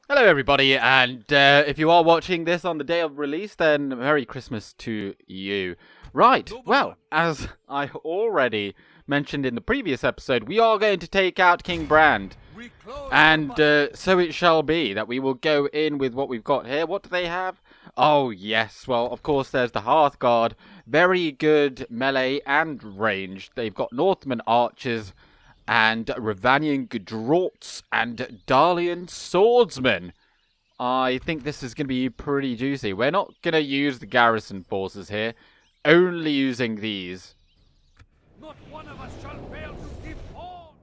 Hello everybody, and if you are watching this on the day of release, then Merry Christmas to you. Right, well, as I already mentioned in the previous episode, we are going to take out King Brand. And so it shall be that we will go in with what we've got here. What do they have? Oh yes, well of course there's the Hearth Guard. Very good melee and ranged. They've got Northman archers and Rubanyan Gudrats and Dalian swordsmen. I think this is going to be pretty juicy. We're not going to use the garrison forces here, only using these. Not one of us shall fail to give horn.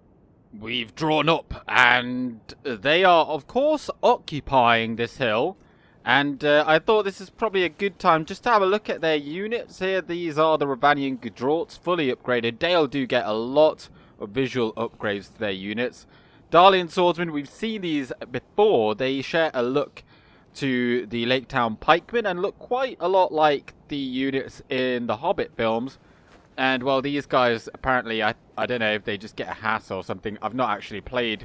We've drawn up, and they are, of course, occupying this hill. And I thought this is probably a good time just to have a look at their units here. These are the Rubanyan Gudrats, fully upgraded. Dale do get a lot of visual upgrades to their units. Dalian swordsmen, we've seen these before. They share a look to the Lake Town pikemen and look quite a lot like the units in the Hobbit films. And well, these guys apparently, I don't know if they just get a hat or something. I've not actually played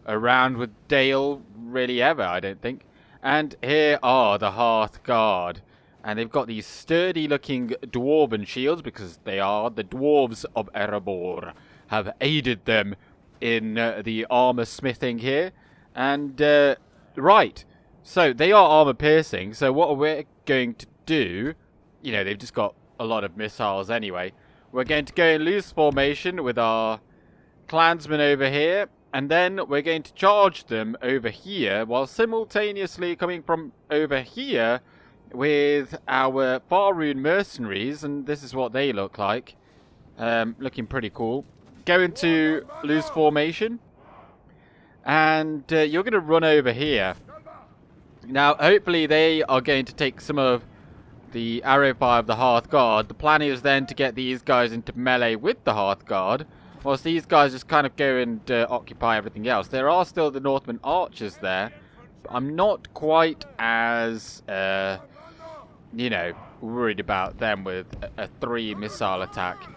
around with Dale really ever, I don't think. And here are the Hearth Guard. And they've got these sturdy looking dwarven shields because they are the dwarves of Erebor have aided them in the armor smithing here. And right, so they are armor piercing. So what we're going to do, you know, they've just got a lot of missiles anyway. We're going to go in loose formation with our clansmen over here, and then we're going to charge them over here while simultaneously coming from over here with our Rhûn mercenaries. And this is what they look like, looking pretty cool. Go into loose formation, and you're going to run over here. Now, hopefully they are going to take some of the arrow fire of the Hearth Guard. The plan is then to get these guys into melee with the Hearth Guard, whilst these guys just kind of go and occupy everything else. There are still the Northman archers there, but I'm not quite as, you know, worried about them with a 3 missile attack.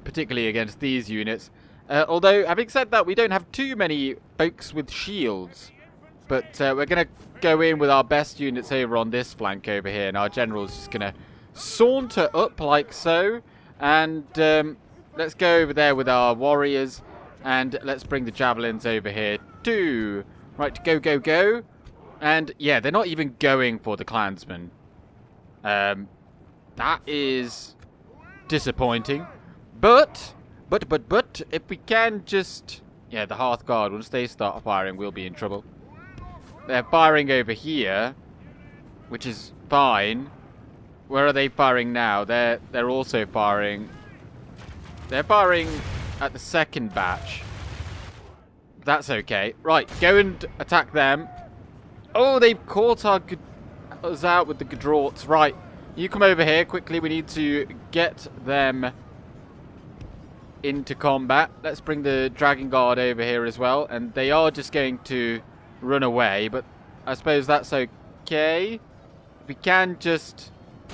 Particularly against these units. Although, having said that, we don't have too many folks with shields. But we're going to go in with our best units over on this flank over here. And our general's just going to saunter up like so. And let's go over there with our warriors. And let's bring the javelins over here too. Right, go, go, go. And yeah, they're not even going for the clansmen. That is disappointing. But, if we can just... Yeah, the Hearth Guard, once they start firing, we'll be in trouble. They're firing over here, which is fine. Where are they firing now? They're also firing... They're firing at the second batch. That's okay. Right, go and attack them. Oh, they've caught us out with the Gudrats. Right, you come over here quickly. We need to get them into combat. Let's bring the Dragon Guard over here as well, and they are just going to run away, but I suppose that's okay. If we can just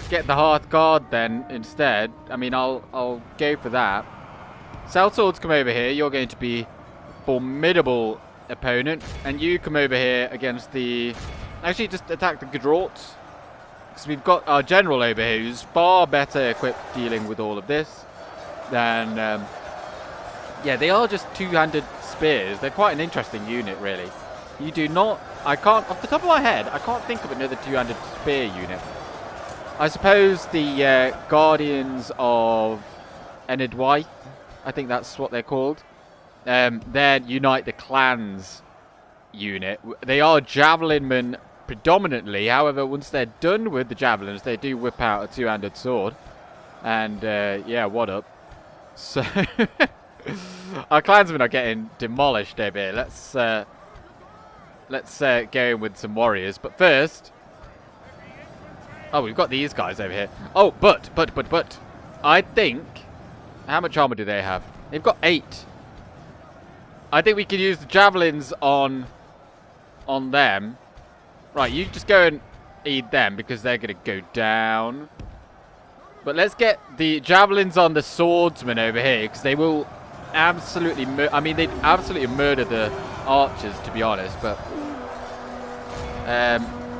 get the Hearth Guard then instead, I mean, I'll go for that. Sellswords, come over here. You're going to be formidable opponent, and you come over here against the... Actually, just attack the Gudrats, because we've got our general over here who's far better equipped dealing with all of this than... yeah, they are just two-handed spears. They're quite an interesting unit, really. You do not... I can't... Off the top of my head, I can't think of another two-handed spear unit. I suppose the Guardians of Enedwaith, I think that's what they're called. They're Unite the Clans unit. They are javelinmen predominantly. However, once they're done with the javelins, they do whip out a two-handed sword. And, yeah, what up? So... Our clansmen are getting demolished over here. Let's go in with some warriors. But first... Oh, we've got these guys over here. Oh, but. I think... How much armor do they have? They've got 8. I think we can use the javelins on them. Right, you just go and aid them because they're going to go down. But let's get the javelins on the swordsmen over here because they will... absolutely, I mean, they'd absolutely murder the archers, to be honest, but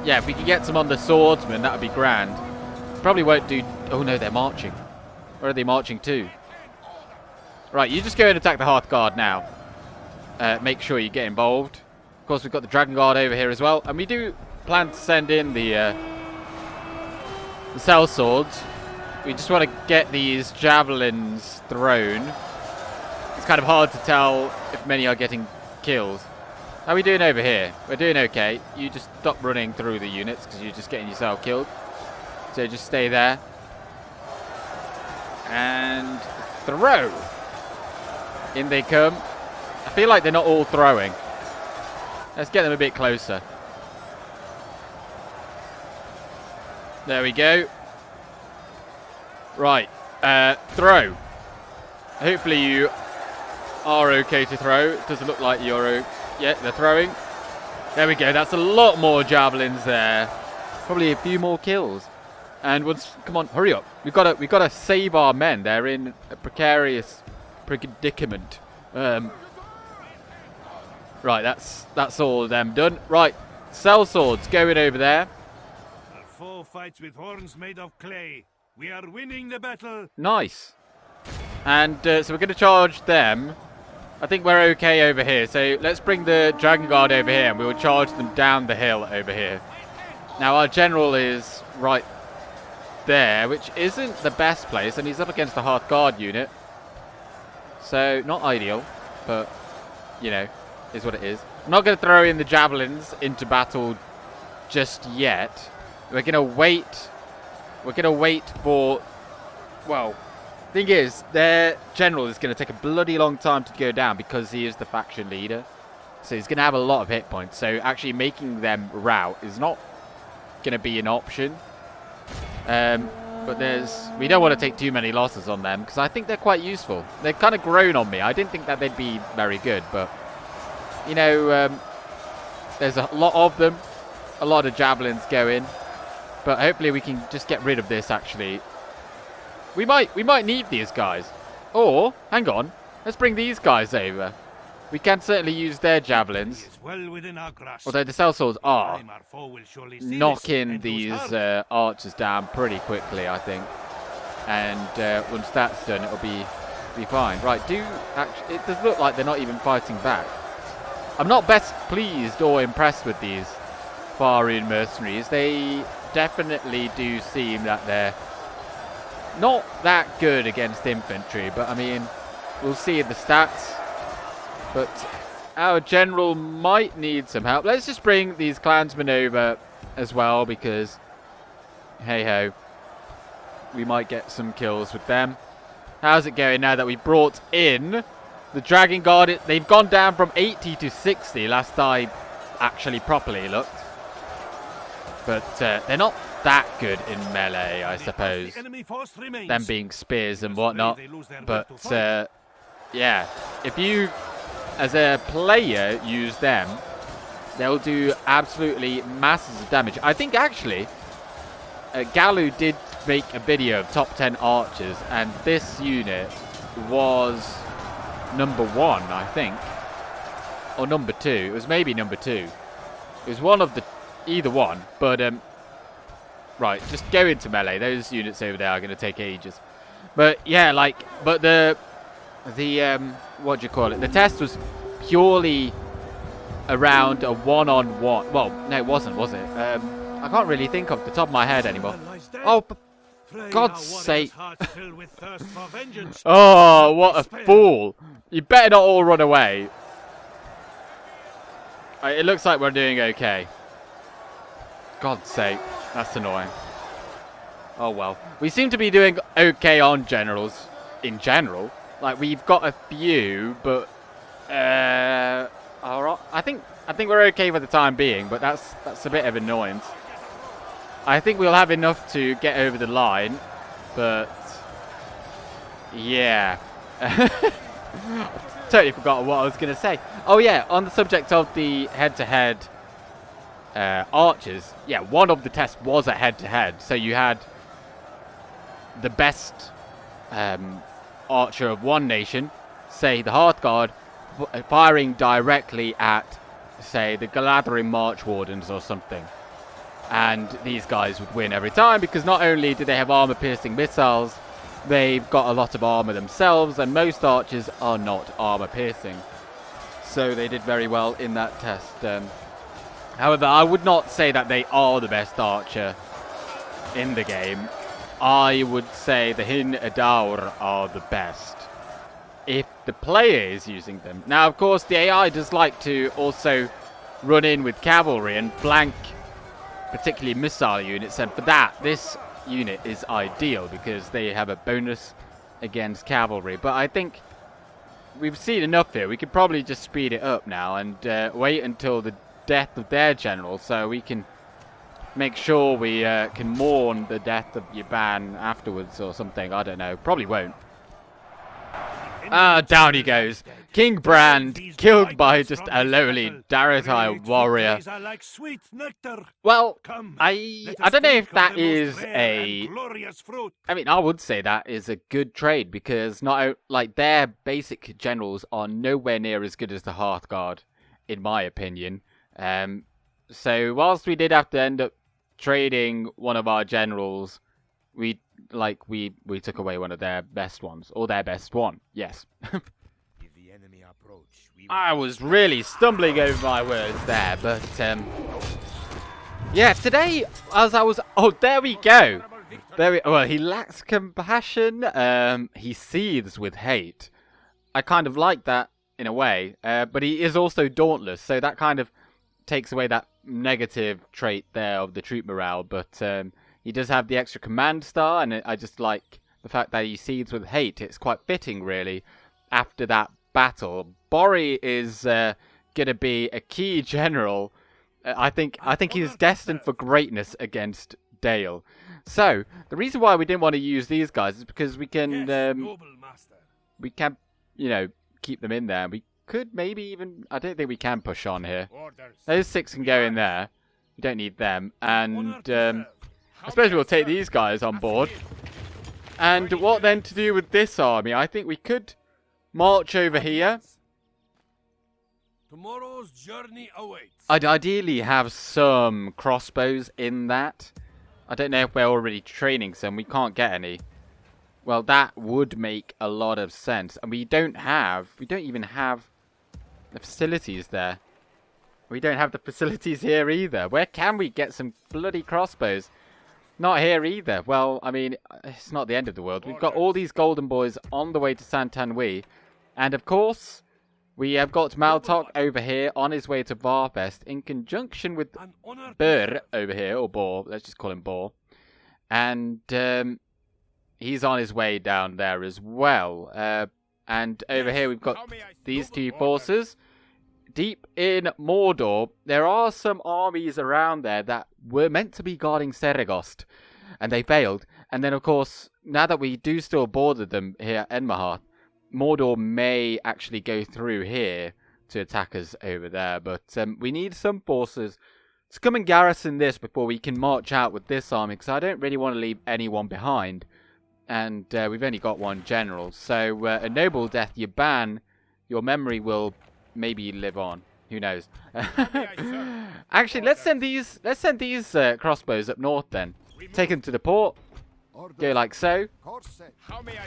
Yeah, if we can get some on the swordsman, that would be grand. Probably won't do... Oh no, they're marching. Where are they marching to? Right, you just go and attack the Hearth Guard now. Make sure you get involved. Of course, we've got the Dragon Guard over here as well. And we do plan to send in the cell swords. We just want to get these javelins thrown. It's kind of hard to tell if many are getting kills. How are we doing over here? We're doing okay. You just stop running through the units because you're just getting yourself killed. So just stay there. And throw. In they come. I feel like they're not all throwing. Let's get them a bit closer. There we go. Right. Throw. Hopefully you are okay to throw. It doesn't look like you're okay. Yeah, they're throwing. There we go. That's a lot more javelins there. Probably a few more kills. And once, come on, hurry up. We've got to save our men. They're in a precarious predicament. Right, that's all of them done. Right, cell swords going over there. Our foe fights with horns made of clay. We are winning the battle. Nice. And so we're going to charge them. I think we're okay over here. So let's bring the Dragon Guard over here and we will charge them down the hill over here. Now our general is right there, which isn't the best place. And he's up against the Hearth Guard unit. So not ideal, but you know, is what it is. I'm not going to throw in the javelins into battle just yet. We're going to wait. We're going to wait for... Well, thing is, their general is going to take a bloody long time to go down because he is the faction leader. So he's going to have a lot of hit points. So actually making them rout is not going to be an option. But we don't want to take too many losses on them because I think they're quite useful. They've kind of grown on me. I didn't think that they'd be very good, but you know, there's a lot of them, a lot of javelins go in, but hopefully we can just get rid of this. Actually, we might need these guys. Or hang on, let's bring these guys over. We can certainly use their javelins. Although the cell swords are knocking these archers down pretty quickly, I think. And once that's done, it'll be fine. Right, actually, it does look like they're not even fighting back. I'm not best pleased or impressed with these Faroon mercenaries. They definitely do seem that they're not that good against infantry, but I mean, we'll see in the stats. But our general might need some help. Let's just bring these clansmen over as well because, hey-ho, we might get some kills with them. How's it going now that we brought in the Dragon Guard? They've gone down from 80 to 60 last I actually properly looked. But they're not that good in melee, I suppose. Them being spears and whatnot. But, yeah, if you... as a player, use them, they'll do absolutely masses of damage. I think actually, Galu did make a video of top 10 archers, and this unit was number 1, I think, or number 2. It was maybe number 2. It was one of the either one. But right, just go into melee. Those units over there are going to take ages. But yeah, but the what do you call it? The test was purely around a one-on-one. Well, no, it wasn't, was it? I can't really think off the top of my head anymore. Oh, for God's sake. Oh, what a fool. You better not all run away. It looks like we're doing okay. God's sake. That's annoying. Oh, well. We seem to be doing okay on generals in general. Like, we've got a few, but all right. I think we're okay for the time being, but that's a bit of annoyance. I think we'll have enough to get over the line, but yeah. Totally forgot what I was going to say. Oh yeah, on the subject of the head-to-head archers, yeah, one of the tests was a head-to-head. So you had the best archer of one nation, say the Hearth Guard, firing directly at say, the Galadriel March Wardens or something. And these guys would win every time, because not only do they have armor-piercing missiles, they've got a lot of armor themselves, and most archers are not armor-piercing. So they did very well in that test. However, I would not say that they are the best archer in the game. I would say the Hin Edaur are the best, if the player is using them. Now, of course, the AI does like to also run in with cavalry and flank particularly missile units, and for that, this unit is ideal because they have a bonus against cavalry. But I think we've seen enough here. We could probably just speed it up now and wait until the death of their general, so we can make sure we can mourn the death of Yaban afterwards or something. I don't know. Probably won't. Ah, down he goes. King Brand, killed by just a lowly Daratai warrior. Well, I don't know if that is a... I mean, I would say that is a good trade, because not like their basic generals are nowhere near as good as the Hearth Guard, in my opinion. So whilst we did have to end up trading one of our generals, we took away one of their best ones, or their best one. Yes. I was really stumbling over my words there, but yeah, today as I was, oh, there we go. Well, he lacks compassion. He seethes with hate. I kind of like that in a way, but he is also dauntless, so that kind of takes away that negative trait there of the troop morale. But he does have the extra command star, and I just like the fact that he seethes with hate. It's quite fitting, really, after that battle. Borri is going to be a key general. I think he's destined for greatness against Dale. So the reason why we didn't want to use these guys is because we can, you know, keep them in there. We could maybe even, I don't think we can push on here. Those 6 can go in there. We don't need them. And I suppose we'll take these guys on board. And what then to do with this army? I think we could march over here. Tomorrow's journey awaits. I'd ideally have some crossbows in that. I don't know if we're already training some. We can't get any. Well, that would make a lot of sense. And we don't even have the facilities there. We don't have the facilities here either. Where can we get some bloody crossbows? Not here either. Well, I mean, it's not the end of the world. We've got all these golden boys on the way to Santanwi. And of course, we have got Maltok over here on his way to Varfest in conjunction with Bur over here, or Bor. Let's just call him Bor. And he's on his way down there as well. And over here we've got these 2 forces. Deep in Mordor, there are some armies around there that were meant to be guarding Seregost, and they failed. And then, of course, now that we do still border them here at Enmaharth, Mordor may actually go through here to attack us over there. But we need some forces to come and garrison this before we can march out with this army, because I don't really want to leave anyone behind. And we've only got 1 general. So a noble death, Yaban, your memory will maybe live on. Who knows? Actually, let's send these crossbows up north then. Take them to the port. Go like so.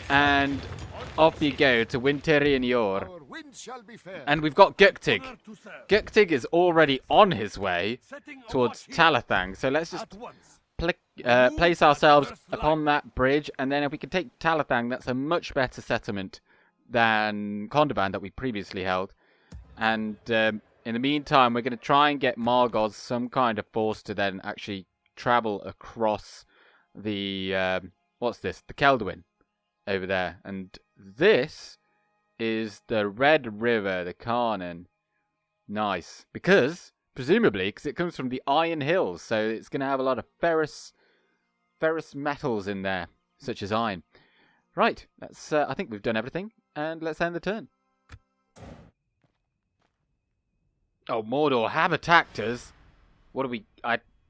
And off you go to Winteri Yor. And we've got Guktig. Guktig is already on his way towards Talathang. So let's just place ourselves upon that bridge. And then if we can take Talathang, that's a much better settlement than Kondaban that we previously held. And in the meantime, we're going to try and get Margos some kind of force to then actually travel across the, what's this? The Keldwin over there. And this is the Red River, the Karnan. Nice. Presumably, because it comes from the Iron Hills, so it's going to have a lot of ferrous metals in there, such as iron. Right, that's, I think we've done everything, and let's end the turn. Oh, Mordor have attacked us. What are we...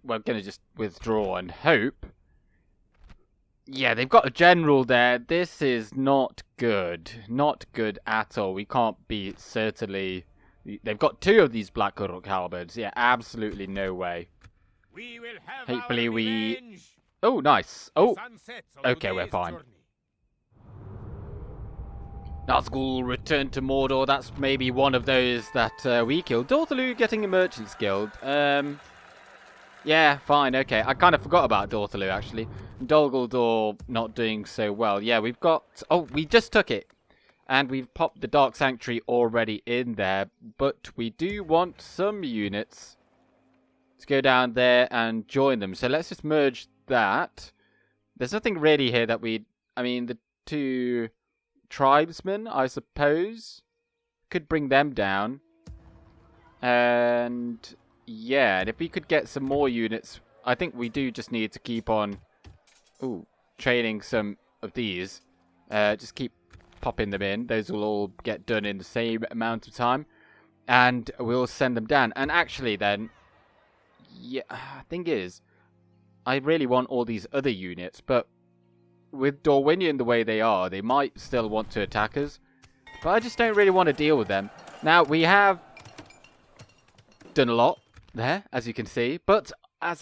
we're going to just withdraw and hope. Yeah, they've got a general there. This is not good. Not good at all. We can't be certainly They've got 2 of these Black Uruk halberds. Yeah, absolutely no way. We will have Hopefully our we... revenge. Oh, nice. The Oh, sun sets on okay, we're today's fine. journey. Nazgul return to Mordor. That's maybe one of those that we killed. Dorthalu getting a Merchant's Guild. Yeah, fine, okay. I kind of forgot about Dorthalu, actually. Dol Guldur not doing so well. Yeah, we've got... Oh, we just took it. And we've popped the Dark Sanctuary already in there. But we do want some units to go down there and join them. So let's just merge that. There's nothing really here that we... I mean, the 2 tribesmen, I suppose, could bring them down. And... yeah, and if we could get some more units, I think we do just need to keep on training some of these. Just keep popping them in. Those will all get done in the same amount of time. And we'll send them down. And actually then, yeah, thing is, I really want all these other units, but with Dorwinion the way they are, they might still want to attack us. But I just don't really want to deal with them. Now, we have done a lot there, as you can see, but as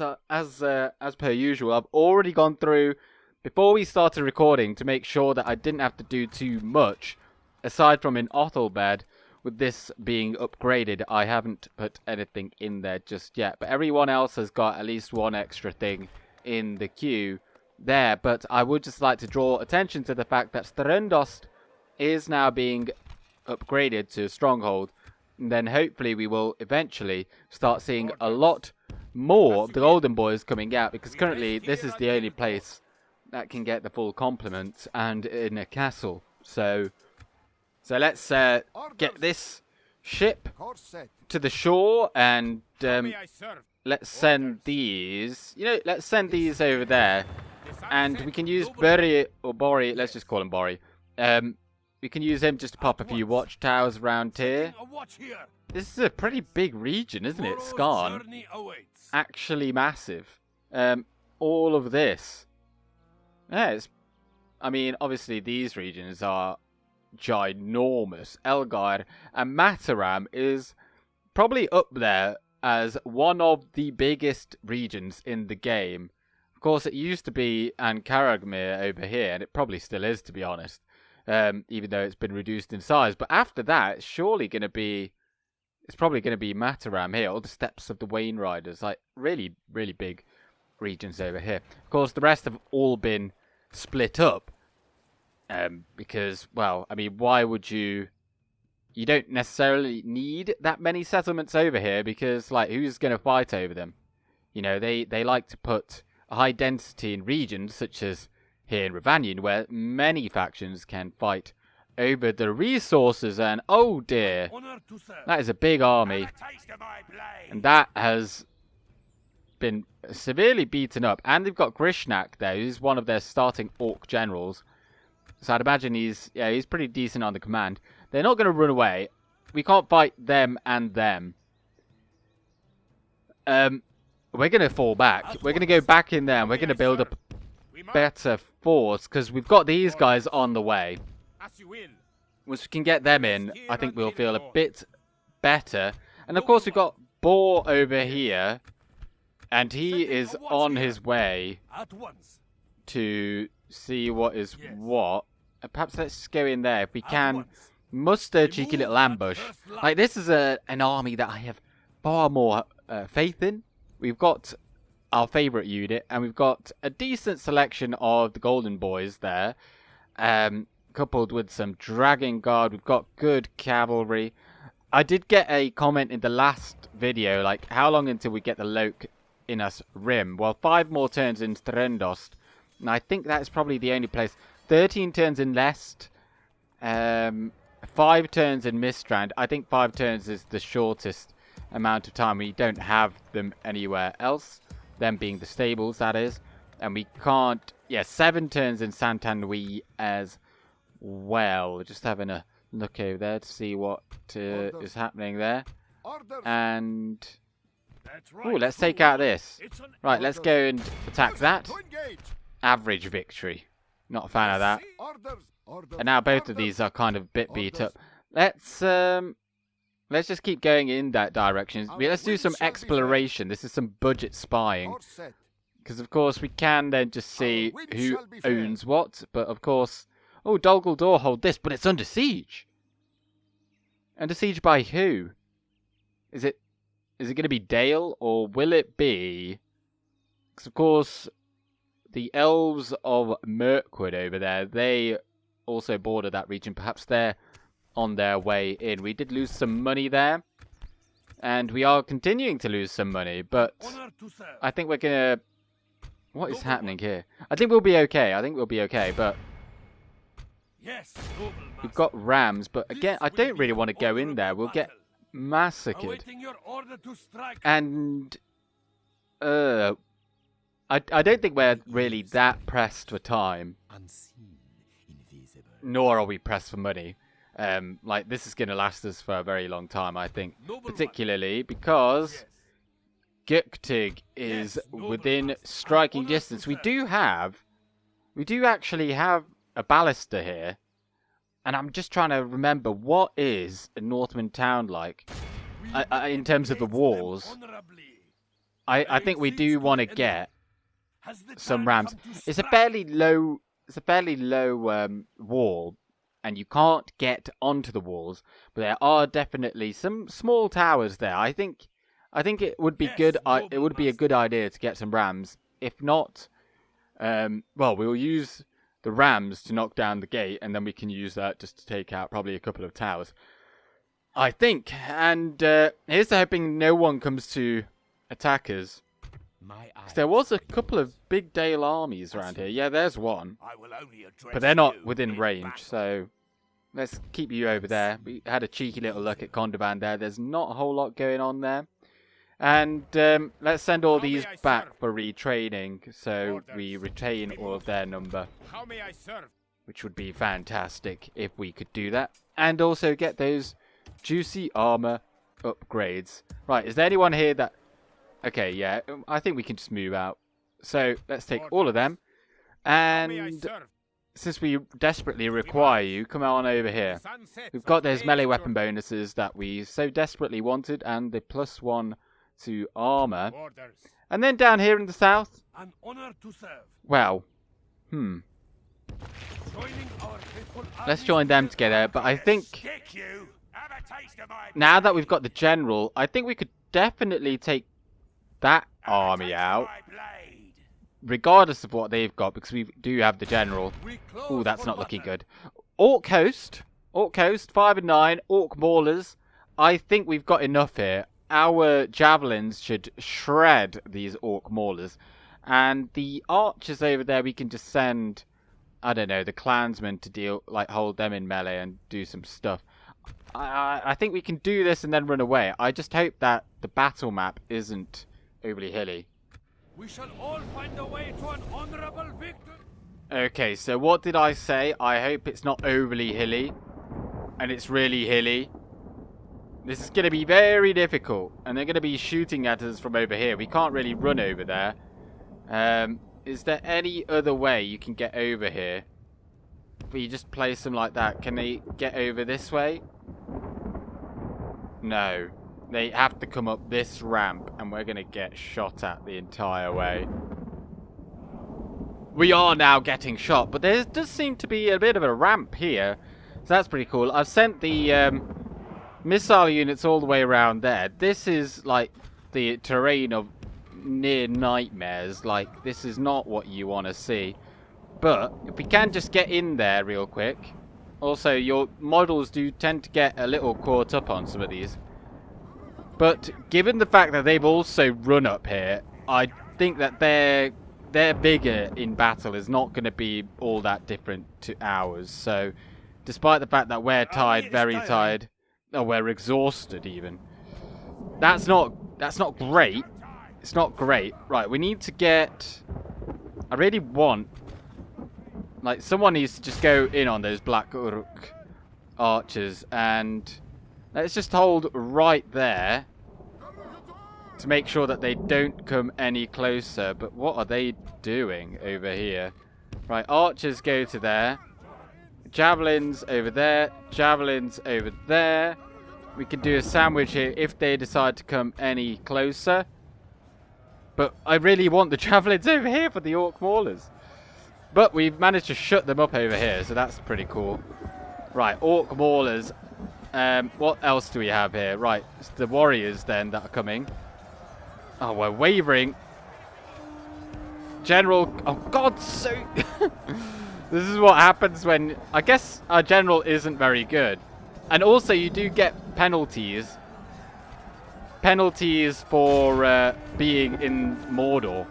per usual, I've already gone through before we started recording to make sure that I didn't have to do too much. Aside from in Othelbed, with this being upgraded, I haven't put anything in there just yet, but everyone else has got at least one extra thing in the queue there. But I would just like to draw attention to the fact that Strendost is now being upgraded to Stronghold. And then hopefully we will eventually start seeing a lot more of the Golden Boys coming out, because currently this is the only place that can get the full complement and in a castle. So let's get this ship to the shore and let's send these. Let's send these over there, and we can use Bori or Bori. Let's just call him Bori. We can use him just to pop a few watchtowers around here. This is a pretty big region, isn't it? Skarn. Actually massive. All of this. Yeah, I mean, obviously these regions are ginormous. Elgar and Mataram is probably up there as one of the biggest regions in the game. Of course, it used to be Ankaragmir over here, and it probably still is, to be honest. Even though it's been reduced in size. But after that, it's surely going to be... It's probably going to be Mataram here. All the steps of the Wayne Riders. Like, really, really big regions over here. Of course, the rest have all been split up. Because, well, I mean, why would you... You don't necessarily need that many settlements over here. Because, like, who's going to fight over them? They like to put a high density in regions such as... here in Rubanyan, where many factions can fight over the resources, and oh dear, that is a big army, and that has been severely beaten up. And they've got Grishnak there, who's one of their starting orc generals, so I'd imagine he's pretty decent on the command. They're not going to run away. We can't fight them and them. We're going to fall back. We're going to go back in there, and we're going to build up better force, because we've got these guys on the way. Once we can get them in, I think we'll feel a bit better. And of course we've got Boar over here, and he is on his way to see what is what. Perhaps let's just go in there if we can muster a cheeky little ambush. Like, this is an army that I have far more faith in. We've got our favourite unit, and we've got a decent selection of the Golden Boys there, coupled with some Dragon Guard. We've got good cavalry. I did get a comment in the last video, like, how long until we get the Loke in us Rim? Well, 5 more turns in Strendost, and I think that's probably the only place. 13 turns in Lest, 5 turns in Mistrand. I think 5 turns is the shortest amount of time. We don't have them anywhere else. Them being the stables, that is. And we can't... Yeah, 7 turns in Santanui as well. Just having a look over there to see what is happening there. And... Ooh, let's take out this. Right, let's go and attack that. Average victory. Not a fan of that. And now both of these are kind of a bit beat up. Let's Let's just keep going in that direction. Let's do some exploration. This is some budget spying. Because, of course, we can then just see who owns what. But, of course... Oh, Dol Guldur hold this, but it's under siege. Under siege by who? Is it going to be Dale, or will it be... Because, of course, the elves of Mirkwood over there, they also border that region. Perhaps they're on their way in. We did lose some money there. And we are continuing to lose some money, but I think we're going to... What is happening here? I think we'll be okay. But we've got rams, but again, I don't really want to go in there. We'll get massacred. And I don't think we're really that pressed for time. Nor are we pressed for money. Like, this is going to last us for a very long time, I think. Particularly because Guktig is within striking distance. We do actually have a ballista here. And I'm just trying to remember, what is a Northman town like? In terms of the walls. I think we do want to get some rams. It's a fairly low wall, and you can't get onto the walls, but there are definitely some small towers there. I think it would be good. It would be a good idea to get some rams. If not, well, we'll use the rams to knock down the gate, and then we can use that just to take out probably a couple of towers, I think. And here's to hoping no one comes to attack us. There was a couple of big Dale armies around here. Yeah, there's one. But they're not within range, so let's keep you over there. We had a cheeky little look at Condaband there. There's not a whole lot going on there. And let's send all these back for retraining, so we retain all of their number. Which would be fantastic if we could do that. And also get those juicy armor upgrades. Right, is there anyone here that... Okay, yeah, I think we can just move out. So, let's take all of them. And since we desperately require you, come on over here. We've got those melee weapon bonuses that we so desperately wanted, and the +1 to armor. And then down here in the south, well, let's join them together. But I think now that we've got the general, I think we could definitely take that army out, regardless of what they've got, because we do have the general. Ooh, that's not looking good. Orc Coast, 5 and 9, Orc Maulers. I think we've got enough here. Our javelins should shred these Orc Maulers. And the archers over there, we can just send, I don't know, the clansmen to hold them in melee and do some stuff. I think we can do this and then run away. I just hope that the battle map isn't overly hilly. We shall all find a way to an honorable victory. Okay, so what did I say? I hope it's not overly hilly. And it's really hilly. This is going to be very difficult. And they're going to be shooting at us from over here. We can't really run over there. Is there any other way you can get over here? If we just place them like that, can they get over this way? No. They have to come up this ramp, and we're going to get shot at the entire way. We are now getting shot, but there does seem to be a bit of a ramp here. So that's pretty cool. I've sent the missile units all the way around there. This is like the terrain of near nightmares. Like, this is not what you want to see. But if we can just get in there real quick. Also, your models do tend to get a little caught up on some of these. But given the fact that they've also run up here, I think that their vigor in battle is not going to be all that different to ours. So, despite the fact that we're tired, very tired, or we're exhausted even, that's not great. It's not great. Right, we need to get... I really want... Like, someone needs to just go in on those Black Uruk archers, and let's just hold right there to make sure that they don't come any closer. But what are they doing over here? Right, archers go to there. Javelins over there. Javelins over there. We could do a sandwich here if they decide to come any closer. But I really want the javelins over here for the orc maulers. But we've managed to shut them up over here, so that's pretty cool. Right, orc maulers. What else do we have here? Right, it's the warriors then that are coming. Oh, we're wavering. General, oh God, so this is what happens when, I guess our general isn't very good. And also you do get penalties for being in Mordor.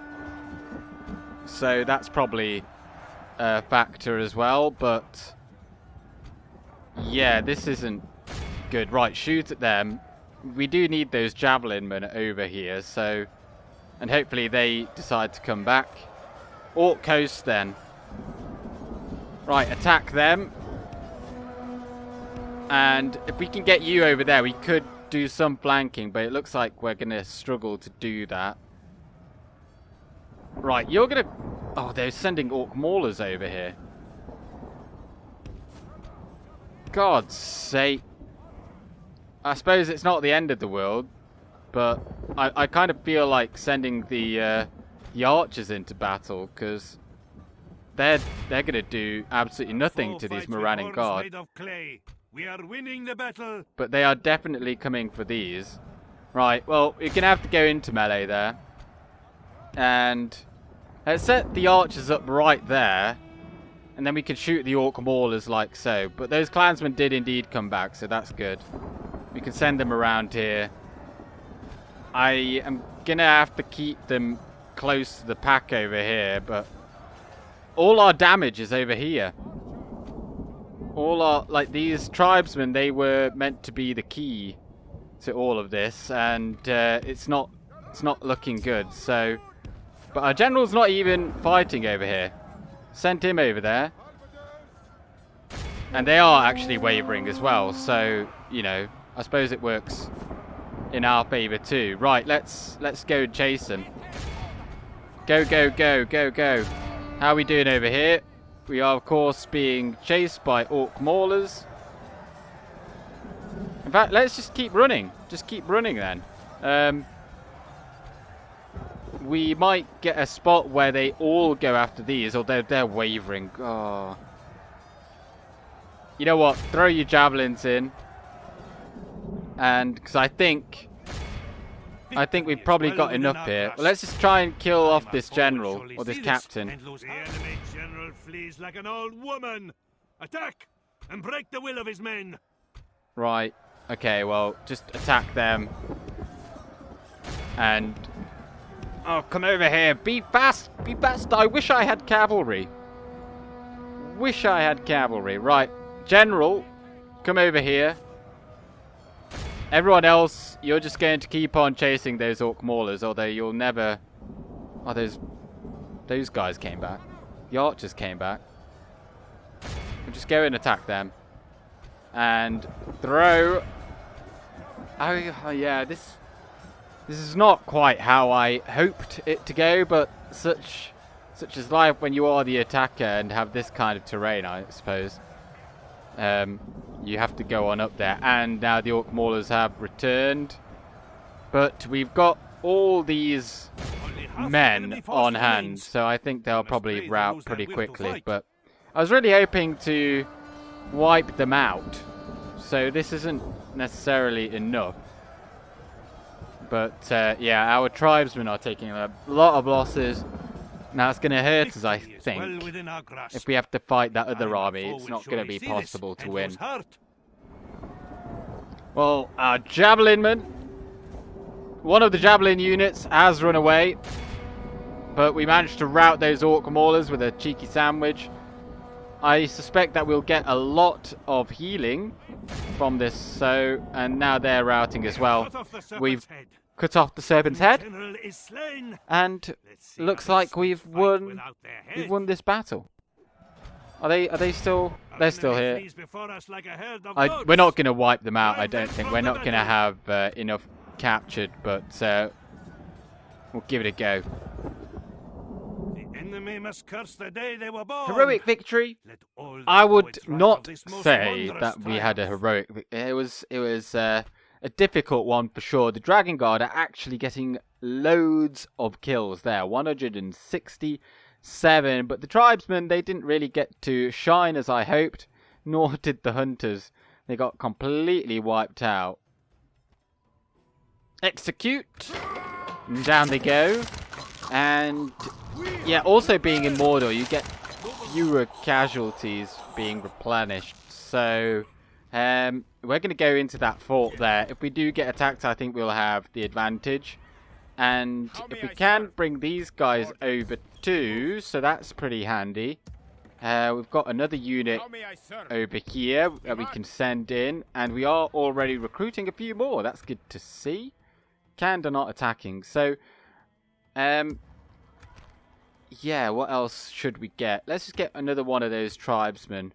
So that's probably a factor as well, but yeah, this isn't good. Right, shoot at them. We do need those javelin men over here, so, and hopefully they decide to come back. Orc coast then. Right, attack them. And if we can get you over there, we could do some flanking, but it looks like we're going to struggle to do that. Right, you're going to... Oh, they're sending orc maulers over here. God's sake. I suppose it's not the end of the world, but I kind of feel like sending the archers into battle, because they're going to do absolutely nothing to these Rubanyan Guard. We are winning the battle. But they are definitely coming for these. Right, well, you're going to have to go into melee there. And let's set the archers up right there. And then we can shoot the orc maulers like so. But those clansmen did indeed come back, so that's good. We can send them around here. I am going to have to keep them close to the pack over here, but all our damage is over here. All our, like, these tribesmen, they were meant to be the key to all of this, and it's not looking good. So, but our general's not even fighting over here. Sent him over there, and they are actually wavering as well. So, you know, I suppose it works in our favor too. Right, let's go and chase them. Go, go, go, go, go. How are we doing over here? We are, of course, being chased by orc maulers. In fact, let's just keep running. Just keep running then. We might get a spot where they all go after these, although they're wavering. Oh. You know what? Throw your javelins in. And, because I think we've probably got enough here. Well, let's just try and kill off this general, or this captain. The enemy general flees like an old woman. Attack and break the will of his men. Right. Okay, well, just attack them. And... oh, come over here. Be fast. Be fast. I wish I had cavalry. Wish I had cavalry. Right. General, come over here. Everyone else, you're just going to keep on chasing those orc maulers, although you'll never... oh, those guys came back. The archers came back. We'll just go and attack them. And throw... oh yeah, this is not quite how I hoped it to go, but such is life when you are the attacker and have this kind of terrain, I suppose. You have to go on up there, and now the orc maulers have returned, but we've got all these men on hand, so I think they'll probably rout pretty quickly. But I was really hoping to wipe them out, so this isn't necessarily enough. But yeah, our tribesmen are taking a lot of losses. Now it's going to hurt us, I think. If we have to fight that other army, it's not going to be possible to win. Well, our javelin men, one of the javelin units has run away, but we managed to rout those orc maulers with a cheeky sandwich. I suspect that we'll get a lot of healing from this, so, and now they're routing as well. We've cut off the serpent's head, and looks like we've won this battle. Are they still? They're still here. We're not going to wipe them out, I don't think. We're not going to have enough captured, but we'll give it a go. enemy must curse the day they were born. Heroic victory. Let all the I would poets write of not this most say wondrous that we had a triumph. heroic. It was a difficult one for sure. The Dragon Guard are actually getting loads of kills there, 167. But the tribesmen, they didn't really get to shine as I hoped, nor did the hunters. They got completely wiped out. Execute. And down they go. And yeah, also being in Mordor, you get fewer casualties being replenished. So we're going to go into that fort there. If we do get attacked, I think we'll have the advantage. And if we can bring these guys over too, so that's pretty handy. We've got another unit over here that we can send in. And we are already recruiting a few more. That's good to see. Kanda not attacking. So, yeah, what else should we get? Let's just get another one of those tribesmen.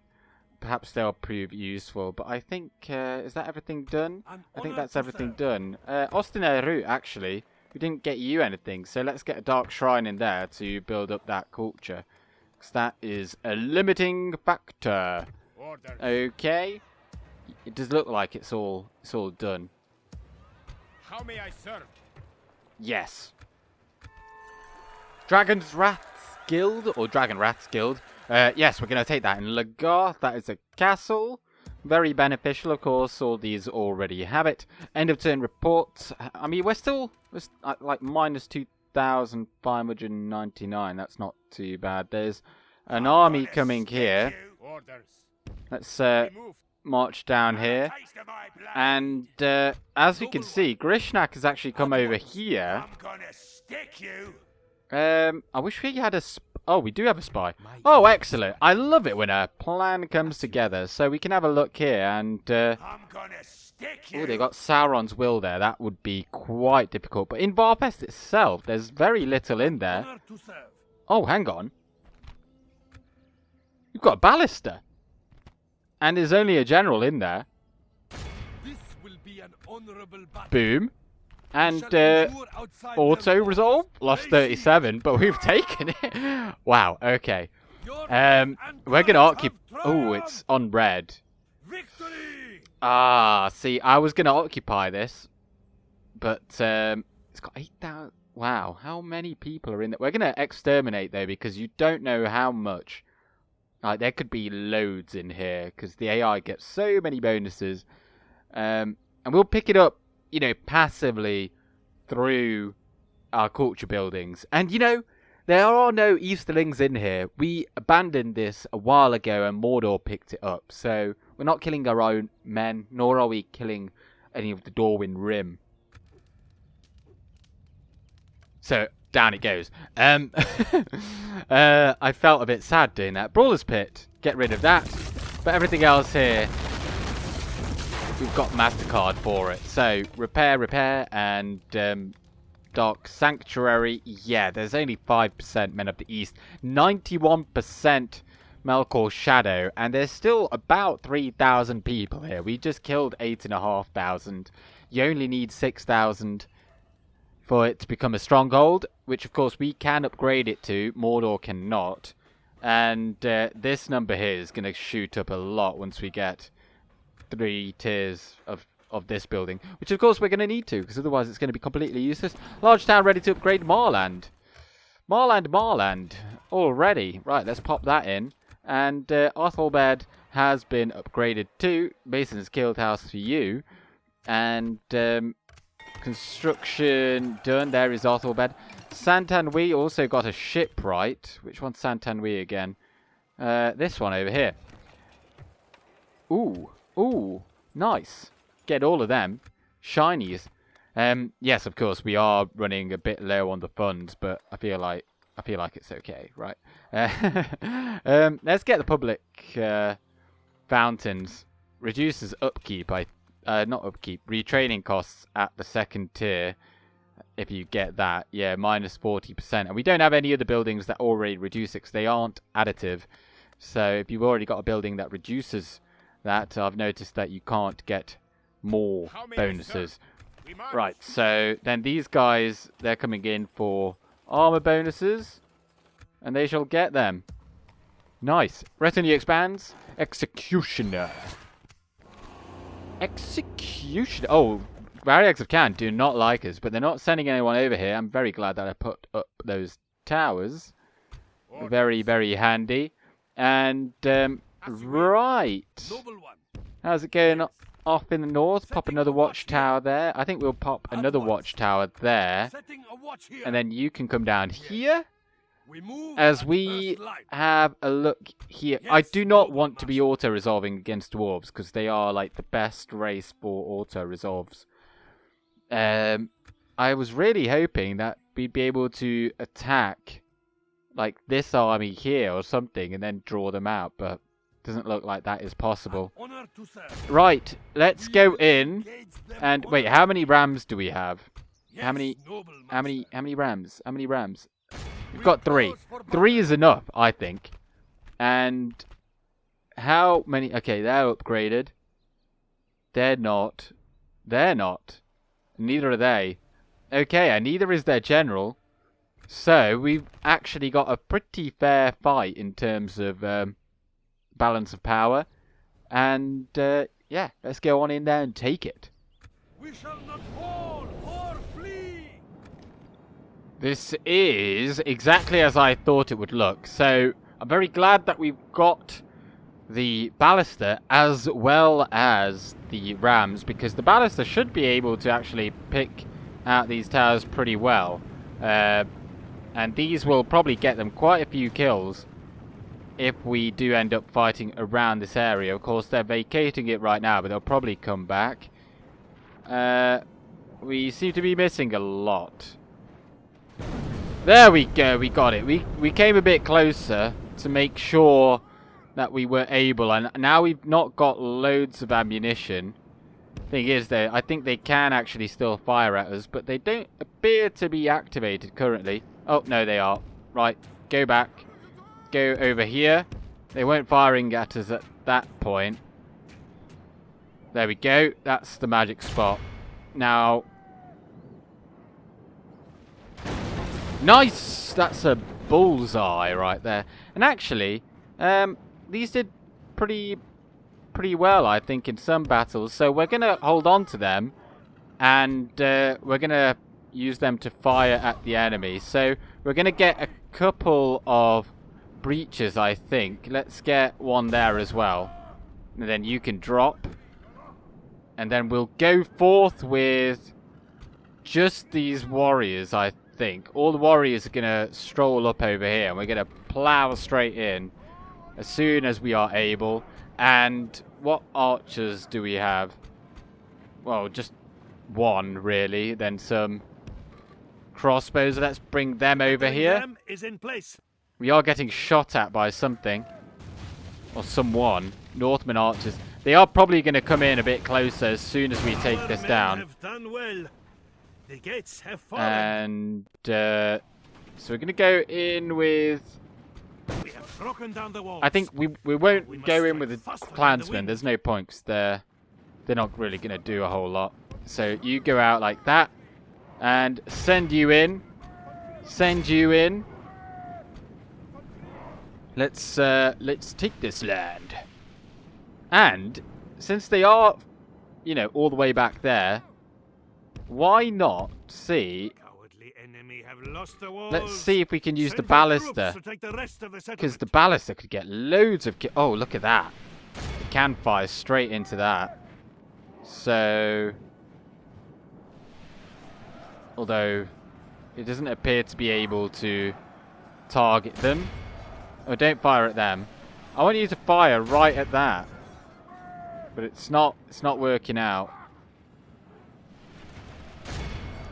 Perhaps they'll prove useful. But I think, is that everything done? I think that's everything done. Easterlings, actually, we didn't get you anything. So let's get a dark shrine in there to build up that culture. Because that is a limiting factor. Okay. It does look like it's all done. How may I serve? Yes. Dragon's Wrath's Guild, or Dragon Wrath's Guild. Yes, we're going to take that in Lagarth. That is a castle. Very beneficial, of course. All these already have it. End of turn reports. I mean, we're like minus 2,599. That's not too bad. There's an army coming here. Let's march down here. And as we can see, Grishnak has actually come over here. I wish we had a... Oh, we do have a spy. Oh, excellent. I love it when a plan comes together. So we can have a look here and... oh, they got Sauron's will there. That would be quite difficult. But in Varpest itself, there's very little in there. Oh, hang on. You've got a ballista. And there's only a general in there. This will be an honorable battle. Boom. And auto-resolve. Lost 37, but we've taken it. Wow, okay. We're going to occupy... Oh, it's on red. Victory! Ah, see, I was going to occupy this. But it's got 8,000... Wow, how many people are in there? We're going to exterminate, though, because you don't know how much... Like, there could be loads in here, because the AI gets so many bonuses. And we'll pick it up, you know, passively through our culture buildings. And, you know, there are no Easterlings in here. We abandoned this a while ago, and Mordor picked it up. So, we're not killing our own men, nor are we killing any of the Dorwin Rim. So... down it goes. I felt a bit sad doing that. Brawler's Pit. Get rid of that. But everything else here, we've got MasterCard for it. So, repair, and Dark Sanctuary. Yeah, there's only 5% Men of the East. 91% Melkor's Shadow. And there's still about 3,000 people here. We just killed 8,500. You only need 6,000 for it to become a stronghold, which of course we can upgrade it to. Mordor cannot. And this number here is going to shoot up a lot once we get 3 tiers of this building, which of course we're going to need to, because otherwise it's going to be completely useless. Large town ready to upgrade. Marland. Already. Right, let's pop that in. And Arthelbed has been upgraded too. Mason's Guild House for you. And... construction done. There is Arthelbed. Santanwi also got a shipwright. Which one's Santanwi again? This one over here. Ooh, nice. Get all of them. Shinies. Yes, of course, we are running a bit low on the funds, but I feel like it's okay, right? Let's get the public fountains. Reduces upkeep, not upkeep, retraining costs at the 2nd tier. If you get that, yeah, minus 40%. And we don't have any other buildings that already reduce it, because they aren't additive. So if you've already got a building that reduces that, I've noticed that you can't get more bonuses. Right, so then these guys, they're coming in for armor bonuses. and they shall get them. Nice. Retinue expands. Executioner. Executioner. Oh, Variags of Khan do not like us, but they're not sending anyone over here. I'm very glad that I put up those towers. Very, very handy. And, right. How's it going off in the north? Pop another watchtower there. I think we'll pop another watchtower there. And then you can come down here. As we have a look here. I do not want to be auto-resolving against dwarves, because they are like the best race for auto-resolves. I was really hoping that we'd be able to attack like this army here or something and then draw them out, but doesn't look like that is possible. Right, let's go in and wait, how many rams do we have? How many rams? How many rams? We've got 3. 3 is enough, I think. And how many? Okay, they're upgraded. They're not. They're not. Neither are they. Okay, and neither is their general. So we've actually got a pretty fair fight in terms of balance of power. And yeah, let's go on in there and take it. We shall not fall or flee. This is exactly as I thought it would look. So I'm very glad that we've got the ballista as well as the rams, because the ballista should be able to actually pick out these towers pretty well. And these will probably get them quite a few kills if we do end up fighting around this area. Of course, they're vacating it right now, but they'll probably come back. We seem to be missing a lot. There we go, we got it. We came a bit closer to make sure that we were able, and now we've not got loads of ammunition. Thing is, though, I think they can actually still fire at us, but they don't appear to be activated currently. Oh, no, they are. Right, go back. Go over here. They weren't firing at us at that point. There we go. That's the magic spot. Now, nice! That's a bullseye right there. And actually, these did pretty well, I think, in some battles. So we're going to hold on to them, and we're going to use them to fire at the enemy. So we're going to get a couple of breaches, I think. Let's get one there as well. And then you can drop. And then we'll go forth with just these warriors, I think. All the warriors are going to stroll up over here, and we're going to plow straight in as soon as we are able. And what archers do we have? Well, just one, really. Then some crossbows. Let's bring them over here. Is in place. We are getting shot at by something. Or someone. Northman archers. They are probably going to come in a bit closer as soon as we take this down. Have done well. The gates have fallen. And so we're going to go in with... We have broken down the walls. I think we won't go in with the clansmen. There's no point, 'cause they're not really going to do a whole lot. So you go out like that. And send you in. Send you in. Let's take this land. And since they are, you know, all the way back there, why not see? Cowardly enemy have lost the walls. Let's see if we can use the Send out ballista, troops to take the rest of the because settlement. the ballista could get loads of. Oh, look at that! It can fire straight into that. So, although it doesn't appear to be able to target them. Oh, don't fire at them. I want you to fire right at that. But it's not working out.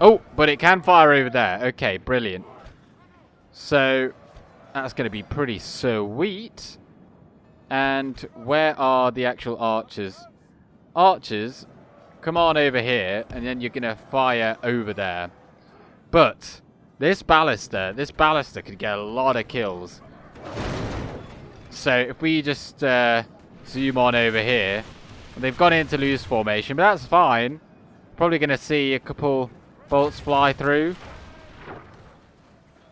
Oh, but it can fire over there. Okay, brilliant. So that's going to be pretty sweet. And where are the actual archers? Archers, come on over here, and then you're going to fire over there. But this ballista could get a lot of kills. So if we just zoom on over here, they've gone into loose formation, but that's fine. Probably going to see a couple bolts fly through.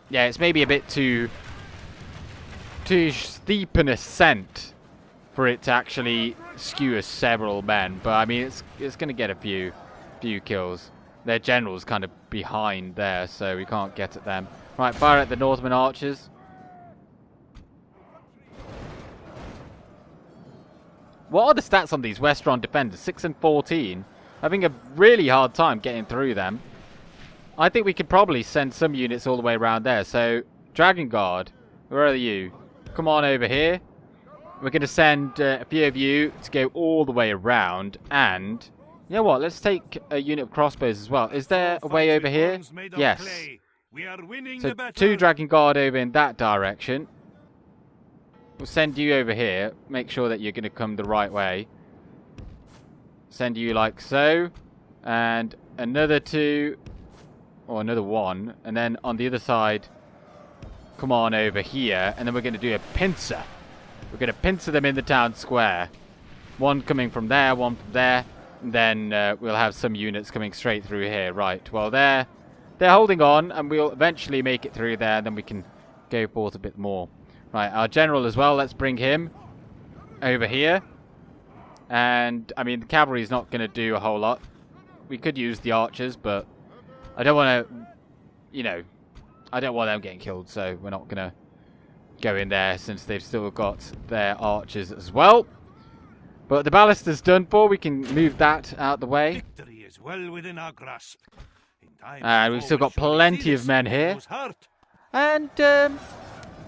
Yeah, it's maybe a bit too too steep an ascent for it to actually skewer several men. But I mean, it's going to get a few kills. Their general's kind of behind there, so we can't get at them. Right, fire at the Northman archers. What are the stats on these Westron defenders? 6 and 14. Having a really hard time getting through them. I think we could probably send some units all the way around there. So, Dragon Guard, where are you? Come on over here. We're going to send a few of you to go all the way around. And, you know what? Let's take a unit of crossbows as well. Is there a way over here? Yes. So, 2 Dragon Guard over in that direction. We'll send you over here. Make sure that you're going to come the right way. Send you like so. And another 2. Or another 1. And then on the other side, come on over here. And then we're going to do a pincer. We're going to pincer them in the town square. 1 coming from there, 1 from there. And then we'll have some units coming straight through here. Right, well they're holding on. And we'll eventually make it through there. Then we can go forth a bit more. Right, our general as well. Let's bring him over here. And, I mean, the cavalry is not going to do a whole lot. We could use the archers, but I don't want to, you know, I don't want them getting killed, so we're not going to go in there since they've still got their archers as well. But the ballista's done for. We can move that out the way. Victory is well within our grasp. And we've still got plenty of men here. And,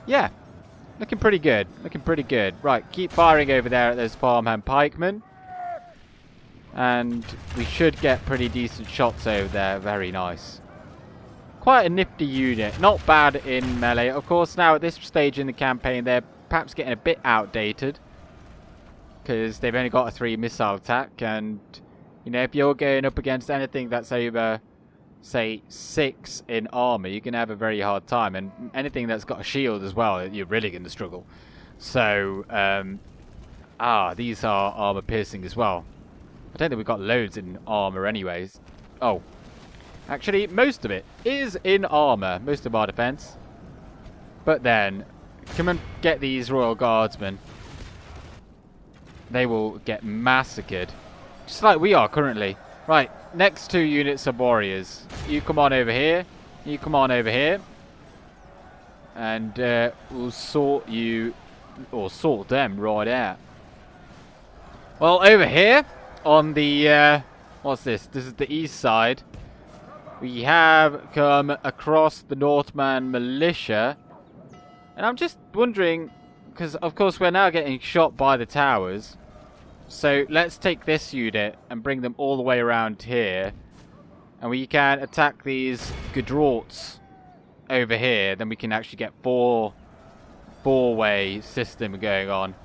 yeah. Looking pretty good. Looking pretty good. Right, keep firing over there at those farmhand pikemen. And we should get pretty decent shots over there. Very nice. Quite a nifty unit. Not bad in melee. Of course, now at this stage in the campaign, they're perhaps getting a bit outdated. Because they've only got a 3 missile attack. And, you know, if you're going up against anything that's over, say, 6 in armor, you're going to have a very hard time. And anything that's got a shield as well, you're really going to struggle. So, these are armor piercing as well. I don't think we've got loads in armor anyways. Oh. Actually, most of it is in armor. Most of our defense. But then, come and get these Royal Guardsmen. They will get massacred. Just like we are currently. Right, next 2 units of warriors. You come on over here. You come on over here. And we'll sort you, or sort them right out. Well, over here, on the, what's this? This is the east side. We have come across the Northman Militia. And I'm just wondering, because of course we're now getting shot by the towers. So let's take this unit and bring them all the way around here. And we can attack these Gudrats over here. Then we can actually get four-way system going on.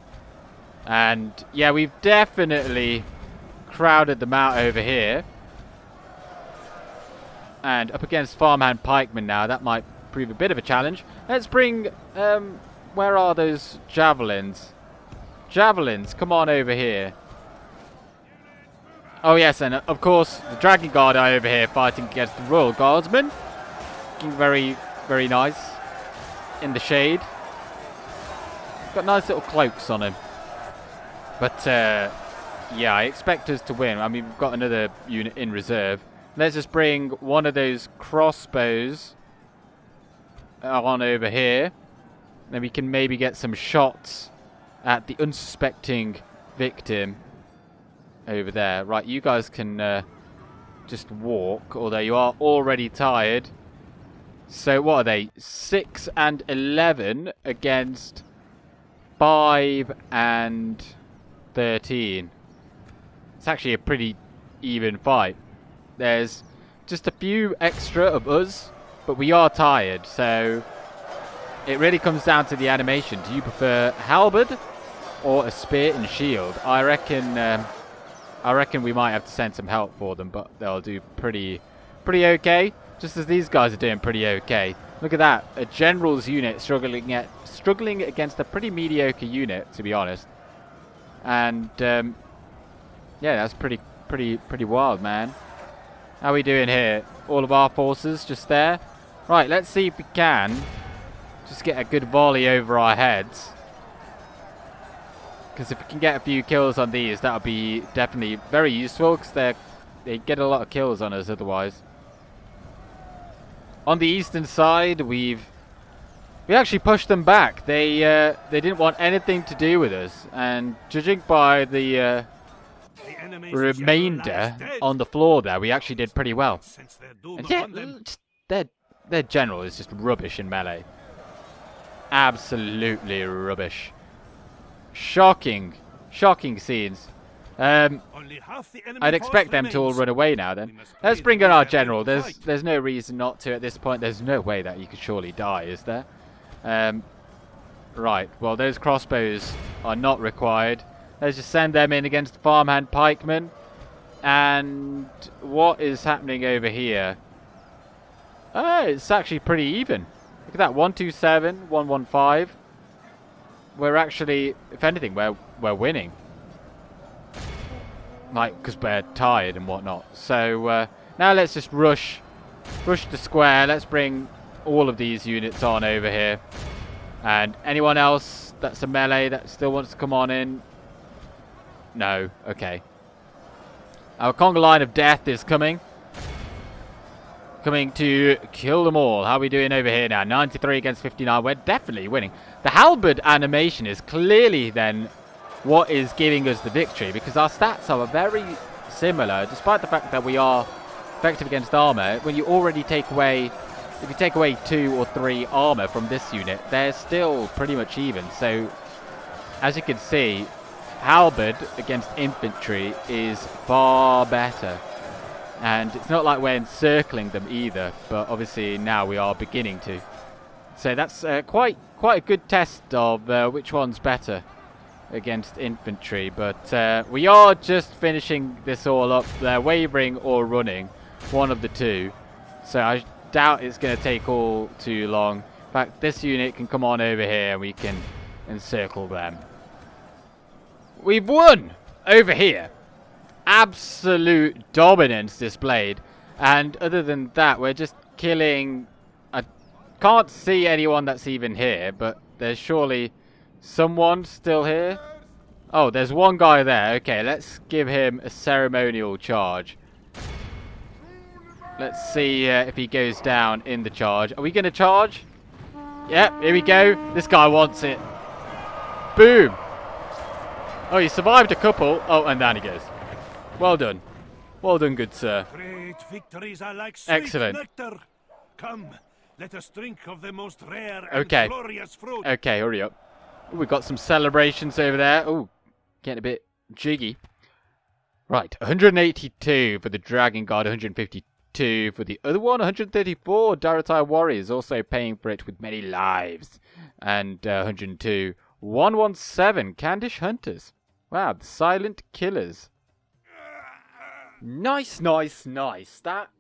And yeah, we've definitely crowded them out over here. And up against farmhand pikemen now. That might prove a bit of a challenge. Let's bring, where are those javelins? Javelins, come on over here. Oh yes, and of course the Dragon Guard are over here fighting against the Royal Guardsmen. Looking very, very nice in the shade. Got nice little cloaks on him. But yeah, I expect us to win. I mean, we've got another unit in reserve. Let's just bring one of those crossbows on over here. Then we can maybe get some shots at the unsuspecting victim over there. Right, you guys can just walk, although you are already tired. So what are they? 6 and 11 against 5 and 13. It's actually a pretty even fight. There's just a few extra of us, but we are tired, so it really comes down to the animation. Do you prefer halberd or a spear and shield? I reckon we might have to send some help for them, but they'll do pretty okay. Just as these guys are doing pretty okay. Look at that, a general's unit struggling against a pretty mediocre unit, to be honest. And yeah, that's pretty wild, man. How are we doing here? All of our forces just there. Right, let's see if we can Just get a good volley over our heads. Because if we can get a few kills on these, that would be definitely very useful. Because they get a lot of kills on us otherwise. On the eastern side, we actually pushed them back. They didn't want anything to do with us. And judging by the remainder on the floor there, we actually did pretty well. And yeah, their general is just rubbish in melee. Absolutely rubbish. Shocking scenes. I'd expect them to all run away now then. Let's bring in our general. There's no reason not to at this point. There's no way that you could surely die, is there? Right, well those crossbows are not required. Let's just send them in against the farmhand pikemen. And what is happening over here? Oh, it's actually pretty even. Look at that, 127, 115. We're actually, if anything, we're winning. Like, because we're tired and whatnot. So now let's just rush the square. Let's bring all of these units on over here. And anyone else that's a melee that still wants to come on in? No, okay. Our conga line of death is coming. Coming to kill them all. How are we doing over here now? 93 against 59. We're definitely winning. The halberd animation is clearly then what is giving us the victory, because our stats are very similar, despite the fact that we are effective against armor. When you already take away, if you take away 2 or 3 armor from this unit, they're still pretty much even. So, as you can see, halberd against infantry is far better. And it's not like we're encircling them either, but obviously now we are beginning to. So that's quite a good test of which one's better against infantry. But we are just finishing this all up. They're wavering or running, one of the two. So I doubt it's going to take all too long. In fact, this unit can come on over here and we can encircle them. We've won over here. Absolute dominance displayed, and other than that we're just killing. I can't see anyone that's even here, but there's surely someone still here. Oh, there's one guy there. Okay, let's give him a ceremonial charge. Let's see if he goes down in the charge. Are we going to charge? Yep, here we go. This guy wants it. Boom. Oh, he survived a couple. Oh, and down he goes. Well done. Well done, good sir. Great victories are like sweet Excellent. nectar. Come, let us drink of the most rare and Okay. glorious fruit. Okay, hurry up. Ooh, we've got some celebrations over there. Oh, getting a bit jiggy. Right, 182 for the Dragon Guard, 152 for the other one, 134 Daratai Warriors, also paying for it with many lives. And 102, 117 Candish Hunters. Wow, the Silent Killers. Nice, nice, nice. That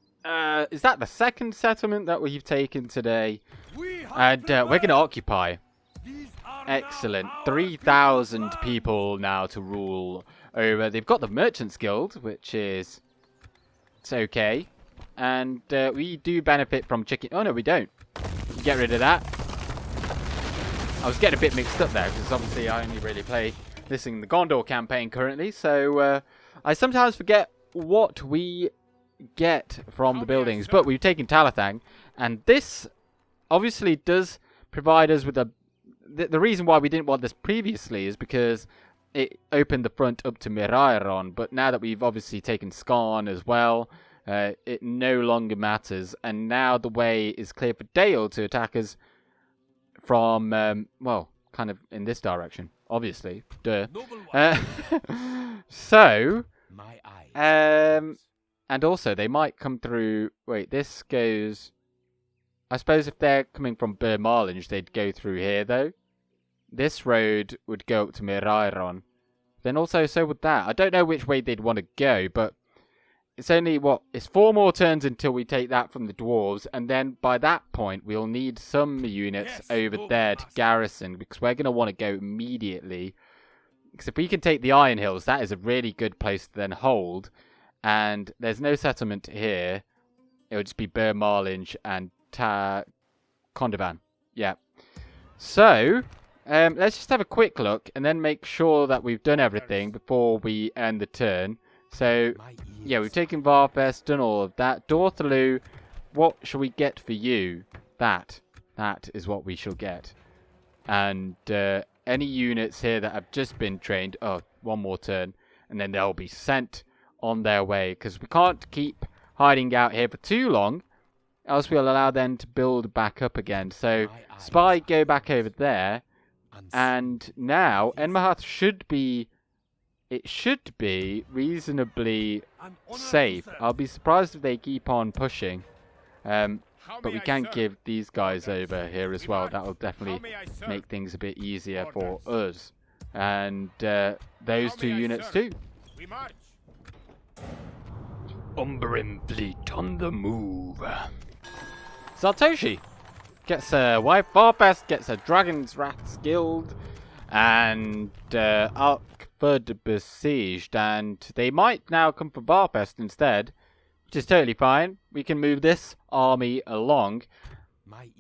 is that the second settlement that we've taken today? And we're going to occupy. Excellent. 3,000 people now to rule over. They've got the Merchants Guild, which is... it's okay. And we do benefit from chicken... oh, no, we don't. Get rid of that. I was getting a bit mixed up there, because obviously I only really play this in the Gondor campaign currently. So I sometimes forget what we get from the buildings. But we've taken Talathang. And this obviously does provide us with a... the reason why we didn't want this previously is because it opened the front up to Mirairon, but now that we've obviously taken Skarn as well, it no longer matters, and now the way is clear for Dale to attack us from, well, kind of in this direction, obviously. Duh. So, and also they might come through... wait, this goes... I suppose if they're coming from Burmarlinge, they'd go through here, though. This road would go up to Mirairon. Then also, so would that. I don't know which way they'd want to go, but it's only, what, it's 4 more turns until we take that from the dwarves, and then by that point, we'll need some units over there to garrison, because we're going to want to go immediately. Because if we can take the Iron Hills, that is a really good place to then hold, and there's no settlement here. It would just be Burmarlinge and Condovan. Yeah. So, let's just have a quick look and then make sure that we've done everything before we end the turn. So, yeah, we've taken Varfest, done all of that. Dorthalu, what shall we get for you? That is what we shall get. And any units here that have just been trained, oh, one more turn, and then they'll be sent on their way, because we can't keep hiding out here for too long, else we'll allow them to build back up again. So, Spy, go back over there, and now Enmahath should be reasonably safe. I'll be surprised if they keep on pushing. But we can give these guys over here as well. That will definitely make things a bit easier for us. And those two units too. Umbran fleet on the move. Sartoshi gets a wife. Varfest gets a Dragon's Wrath Guild. And Arkford besieged. And they might now come for Varfest instead. Which is totally fine. We can move this army along.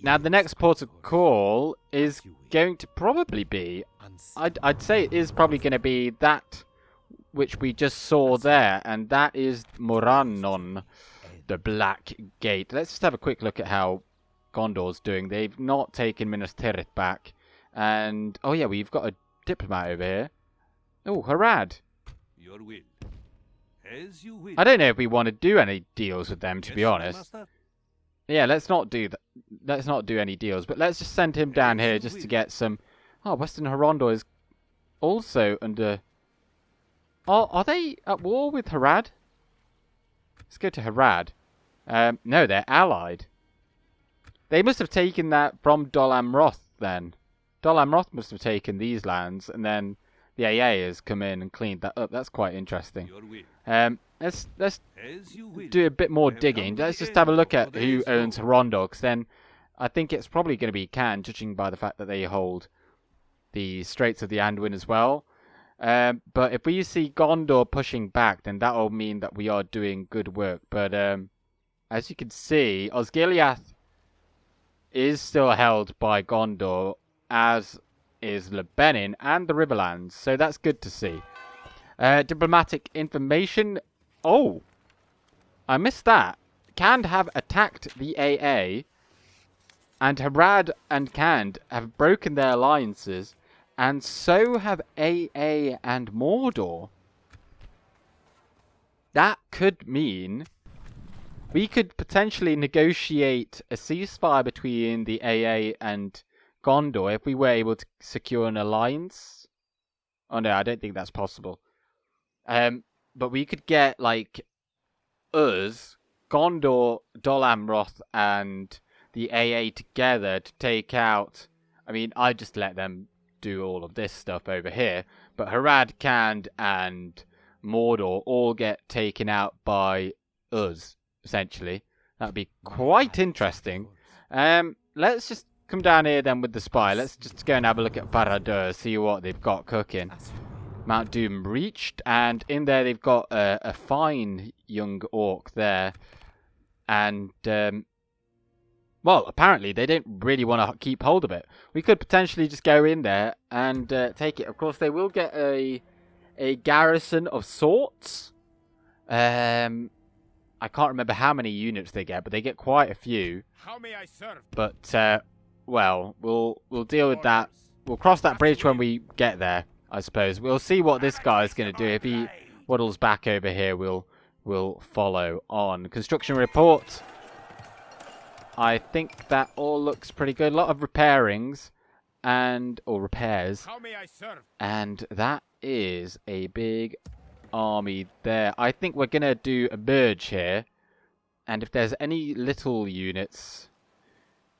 Now the next port of call is going to probably be, I'd say it is probably going to be that which we just saw there, and that is Morannon, the Black Gate. Let's just have a quick look at how Gondor's doing. They've not taken Minas Tirith back, and oh yeah, we've got a diplomat over here. Oh, Harad. Your will. As you will. I don't know if we want to do any deals with them, to be honest. Yeah, let's not do that. Let's not do any deals, but let's just send him down here just to get some. Oh, Western Horondor is also under. Are they at war with Harad? Let's go to Harad. No, they're allied. They must have taken that from Dol Amroth then. Dol Amroth must have taken these lands, and then the AA has come in and cleaned that up. That's quite interesting. Let's do a bit more digging. Let's just have a look at who owns Horondor, because then I think it's probably going to be Khan, judging by the fact that they hold the Straits of the Anduin as well. But if we see Gondor pushing back, then that will mean that we are doing good work. But as you can see, Osgiliath is still held by Gondor, as is Lebanon and the Riverlands. So that's good to see. Diplomatic information. Oh, I missed that. Khand have attacked the AA, and Harad and Khand have broken their alliances, and so have AA and Mordor. That could mean we could potentially negotiate a ceasefire between the AA and Gondor if we were able to secure an alliance. Oh no, I don't think that's possible. But we could get, like, us, Gondor, Dol Amroth, and the AA together to take out. I mean, I just let them do all of this stuff over here, but Harad, Khand, and Mordor all get taken out by us, essentially. That'd be quite interesting. Let's just come down here then with the spy. Let's just go and have a look at Barad-dûr, see what they've got cooking. Mount Doom reached, and in there they've got a fine young orc there. And, well, apparently they don't really want to keep hold of it. We could potentially just go in there and take it. Of course, they will get a garrison of sorts. I can't remember how many units they get, but they get quite a few. How may I serve? But, well, we'll deal with that. We'll cross that bridge when we get there, I suppose. We'll see what this guy is going to do. If he waddles back over here, we'll follow on. Construction report. I think that all looks pretty good. A lot of repairings or repairs. How may I serve? And that is a big army there. I think we're going to do a merge here. And if there's any little units...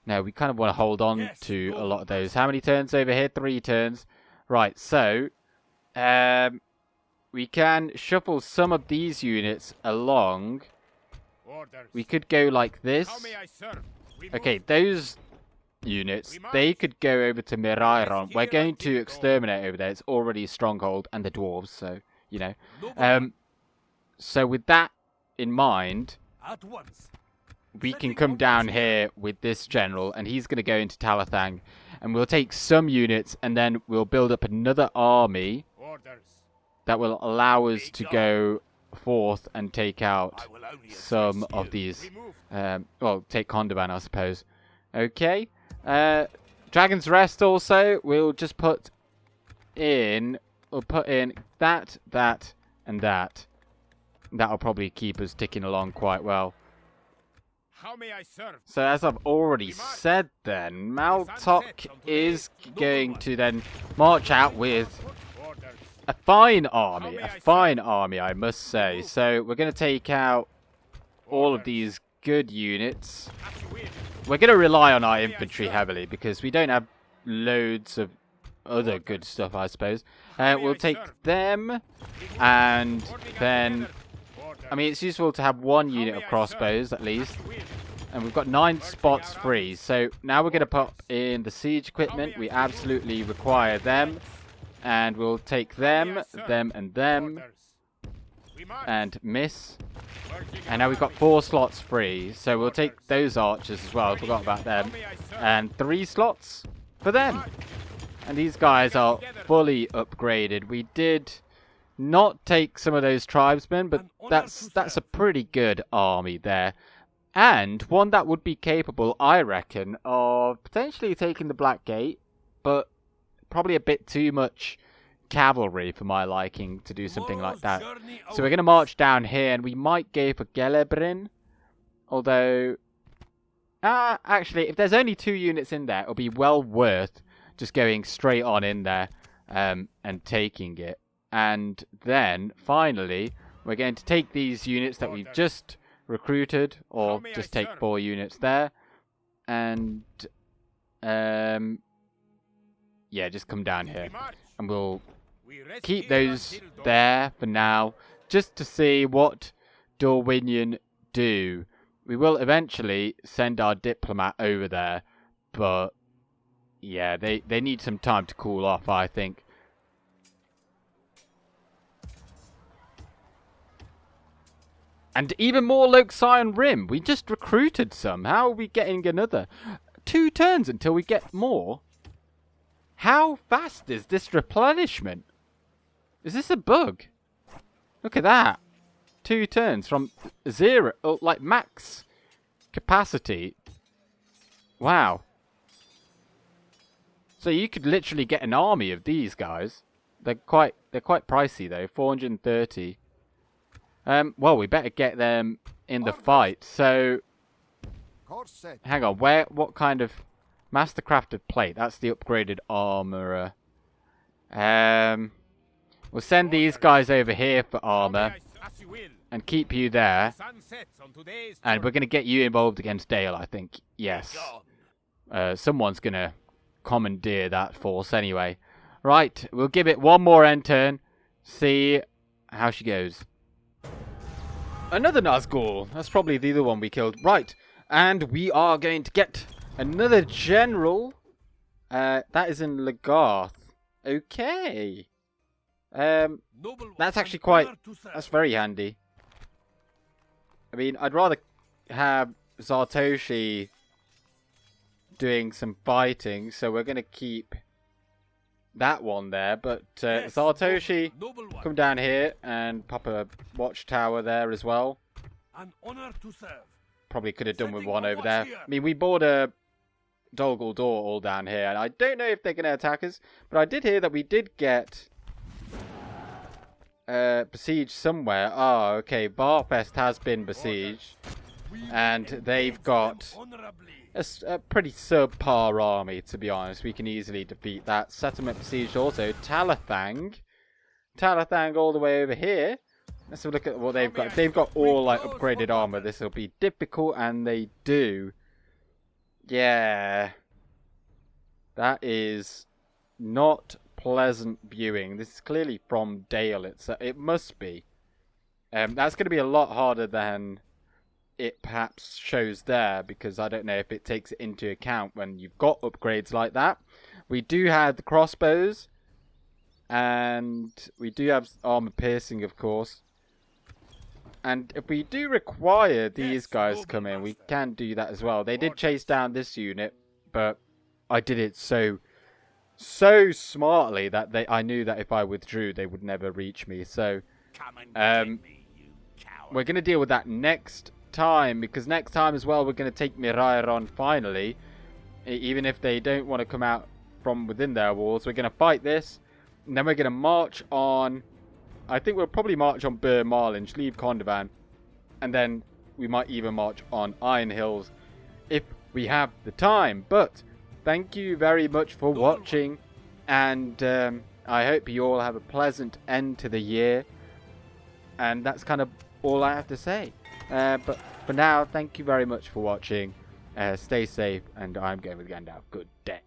No, we kind of want to hold on to a lot of those. How many turns over here? 3 turns. Right, so... we can shuffle some of these units along. Orders. We could go like this. How may I serve? Okay, those units, they could go over to Mirairon. We're going to exterminate over there. It's already a stronghold, and the dwarves, so, you know. So with that in mind, At once. we can come down here with this general, and he's going to go into Talathang, and we'll take some units, and then we'll build up another army Orders. that will allow us to go forth and take out some of these. Well, take Kondoban, I suppose. Okay. Dragon's Rest also, we'll just put in... We'll put in that, that, and that. That'll probably keep us ticking along quite well. How may I serve? So as I've already said then, Maltok is going to then march out with Orders. a fine army, I must say. So we're going to take out all of these good units. As you will. We're going to rely on our infantry heavily because we don't have loads of other good stuff, I suppose. We'll take them, and then... I mean, it's useful to have one unit of crossbows, at least. And we've got 9 spots free. So now we're going to pop in the siege equipment. We absolutely require them. And we'll take them, and them. And miss. And now we've got 4 slots free. So we'll take those archers as well. I forgot about them. And 3 slots for them. And these guys are fully upgraded. We did not take some of those tribesmen, but that's a pretty good army there. And one that would be capable, I reckon, of potentially taking the Black Gate, but probably a bit too much cavalry for my liking to do something like that. So we're going to march down here, and we might go for Gelebrin. Although, actually, if there's only 2 units in there, it'll be well worth just going straight on in there and taking it. And then, finally, we're going to take these units that we've just recruited, or just take 4 units there. And, yeah, just come down here. And we'll keep those there for now, just to see what Dorwinion do. We will eventually send our diplomat over there, but, yeah, they need some time to cool off, I think. And even more Loke Khan Rim. We just recruited some. How are we getting another? 2 turns until we get more? How fast is this replenishment? Is this a bug? Look at that. 2 turns from 0, like max capacity. Wow. So you could literally get an army of these guys. They're quite pricey though. 430. Well, we better get them in the fight. So, hang on. What kind of mastercrafted plate? That's the upgraded armorer. We'll send these guys over here for armor and keep you there. And we're going to get you involved against Dale, I think. Yes. Someone's going to commandeer that force anyway. Right, we'll give it one more end turn. See how she goes. Another Nazgul. That's probably the other one we killed. Right, and we are going to get another general. That is in Lagarth. Okay. That's actually that's very handy. I mean, I'd rather have Zartoshi doing some fighting, so we're going to keep that one there. But Zartoshi, come down here and pop a watchtower there as well. An honor to serve. Probably could have done with one over there. I mean, we bought a Dol Guldur all down here, and I don't know if they're going to attack us, but I did hear that we did get besieged somewhere. Oh, okay. Barfest has been besieged, and they've got a pretty subpar army, to be honest. We can easily defeat that. Settlement besieged also. Talathang all the way over here. Let's have a look at what they've got. If they've got all like upgraded armor, this will be difficult, and they do. Yeah. That is not pleasant viewing. This is clearly from Dale. It must be. That's going to be a lot harder than it perhaps shows there, because I don't know if it takes it into account when you've got upgrades like that. We do have the crossbows, and we do have armor piercing, of course. And if we do require these guys to come in, we can do that as well. They did chase down this unit, but I did it so smartly that I knew that if I withdrew, they would never reach me. So we're going to deal with that next time, because next time as well, we're going to take Mirair on finally. Even if they don't want to come out from within their walls, we're going to fight this, and then we're going to march on. I think we'll probably march on Bur Marlin, leave Condovan, and then we might even march on Iron Hills if we have the time. But thank you very much for watching, and I hope you all have a pleasant end to the year. And that's kind of all I have to say. But for now, thank you very much for watching. Stay safe, and I'm going with Gandalf. Good day.